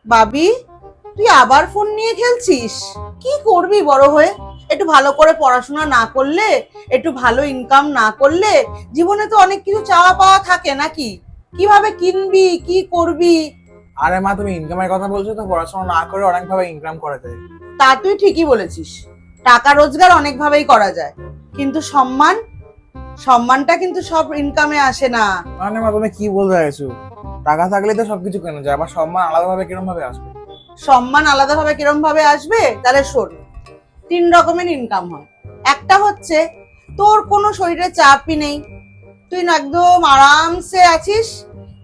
বাবি, তুই আবার ফোন নিয়ে খেলছিস? কি করবি বড় হয়ে? একটু ভালো করে পড়াশোনা না করলে, একটু ভালো ইনকাম না করলে জীবনে তো অনেক কিছু চাওয়া পাওয়া থাকে নাকি? কিভাবে কিনবি, কি করবি? আরে মা, তুমি ইনকামের কথা বলছো তো পড়াশোনা না করে অনেক ভাবে ইনকাম করা যায়। তা তুই ঠিকই বলেছিস, টাকা রোজগার অনেক ভাবেই করা যায়, কিন্তু সম্মানটা কিন্তু সব ইনকামে আসে না। মানে মা, তুমি কি বলতে চাইছো? টাকা থাকলে তো সবকিছু কেনা যায়, আবার সম্মান আলাদাভাবে কিরকম ভাবে আসবে? সম্মান আলাদাভাবে কিরম ভাবে আসবে তাহলে শোন। 3 রকমের ইনকাম হয়। একটা হচ্ছে তোর কোনো শরীরে চাপই নেই, তুই না একদম আরামসে আছিস,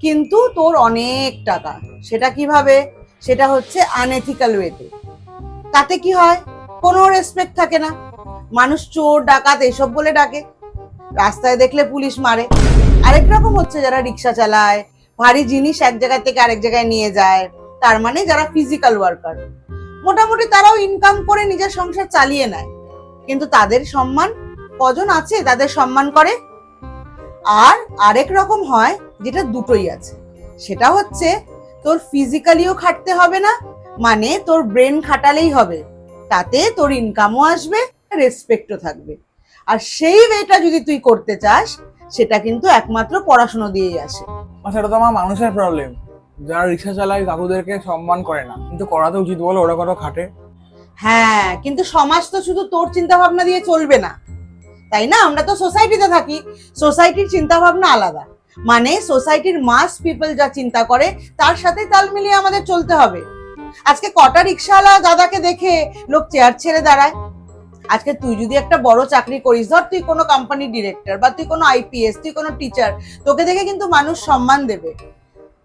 কিন্তু তোর অনেক টাকা। সেটা কিভাবে? সেটা হচ্ছে আনএথিক্যাল ওয়েতে। তাতে কি হয়? কোনো রেসপেক্ট থাকে না, মানুষ চোর ডাকাত এসব বলে ডাকে, রাস্তায় দেখলে পুলিশ মারে। আরেক রকম হচ্ছে যারা রিক্সা চালায়, ভারী জিনিস এক জায়গা থেকে আরেক জায়গায় নিয়ে যায়, তার মানে যারা ফিজিক্যাল ওয়ার্কার। মোটামুটি তারাও ইনকাম করে নিজের সংসার চালিয়ে নেয়, কিন্তু তাদের সম্মান কজন আছে তাদের সম্মান করে? আর আরেক রকম হয় যেটা দুটোই আছে, সেটা হচ্ছে তোর ফিজিক্যালিও খাটতে হবে না, মানে তোর ব্রেন খাটালেই হবে, তাতে তোর ইনকামও আসবে, রেসপেক্টও থাকবে। আর সেই ওয়েটা যদি তুই করতে চাস, সেটা কিন্তু একমাত্র পড়াশোনা দিয়েই আসে। সেটা তো আমার মানুষের প্রবলেম, যারা রিক্সা চালায় কাকুদেরকে সম্মান করে না, কিন্তু করা তো উচিত বলো, ওরা কত খাটে। হ্যাঁ, কিন্তু সমাজ তো শুধু তোর চিন্তা ভাবনা দিয়ে চলবে না, তাই না? আমরা তো সোসাইটিতে থাকি, সোসাইটির চিন্তা ভাবনা আলাদা, মানে সোসাইটির মাস পিপল যা চিন্তা করে তার সাথে তাল মিলিয়ে আমাদের চলতে হবে। আজকে কটা রিক্সাওয়ালা দাদাকে দেখে লোক চেয়ার ছেড়ে দাঁড়ায়। আজকে তুই যদি একটা বড় চাকরি করিস, ধর তুই কোনো কোম্পানির ডিরেক্টর বা তুই কোনো আইপিএস, তুই কোনো টিচার, তোকে দেখে কিন্তু মানুষ সম্মান দেবে,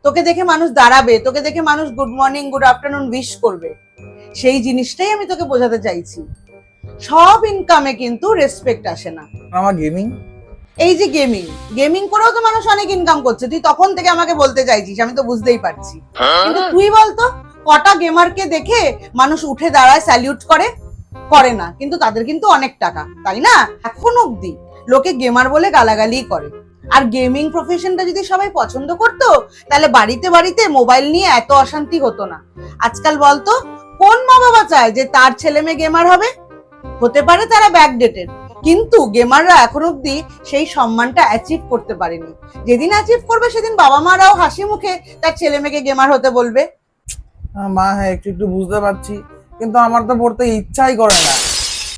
তোকে দেখে মানুষ দাঁড়াবে, তোকে দেখে মানুষ good morning good afternoon wish করবে। সেই জিনিসটাই আমি তোকে বোঝাতে চাইছি। সব ইনকামে কিন্তু রেসপেক্ট আসে না। আমার গেমিং, এই যে গেমিং, গেমিং করেও তো মানুষ অনেক ইনকাম করছে, তুই তখন থেকে আমাকে বলতে চাইছিস, আমি তো বুঝতেই পারছি। কিন্তু তুই বলতো, কটা গেমারকে দেখে মানুষ উঠে দাঁড়ায়, স্যালিউট করে? করে না, কিন্তু তাদের কিন্তু অনেক টাকা, তাই না? এখন অব্দি লোকে গেমার বলে গালাগালি করে। আর গেমিং প্রফেশনটা যদি সবাই পছন্দ করতো, তাহলে বাড়িতে বাড়িতে মোবাইল নিয়ে এত অশান্তি হতো না। আজকাল বলতো, কোন মা বাবা চায় যে তার ছেলে মেয়ে গেমার হবে? হতে পারে তারা ব্যাকডেটেড, কিন্তু গেমাররা এখন অব্দি সেই সম্মানটা অ্যাচিভ করতে পারেনি। যেদিন অ্যাচিভ করবে সেদিন বাবা মারাও হাসি মুখে তার ছেলে মেয়েকে গেমার হতে বলবে। মা হ্যাঁ একটু একটু বুঝতে পারছি, কিন্তু আমার তো পড়তে ইচ্ছাই করে না।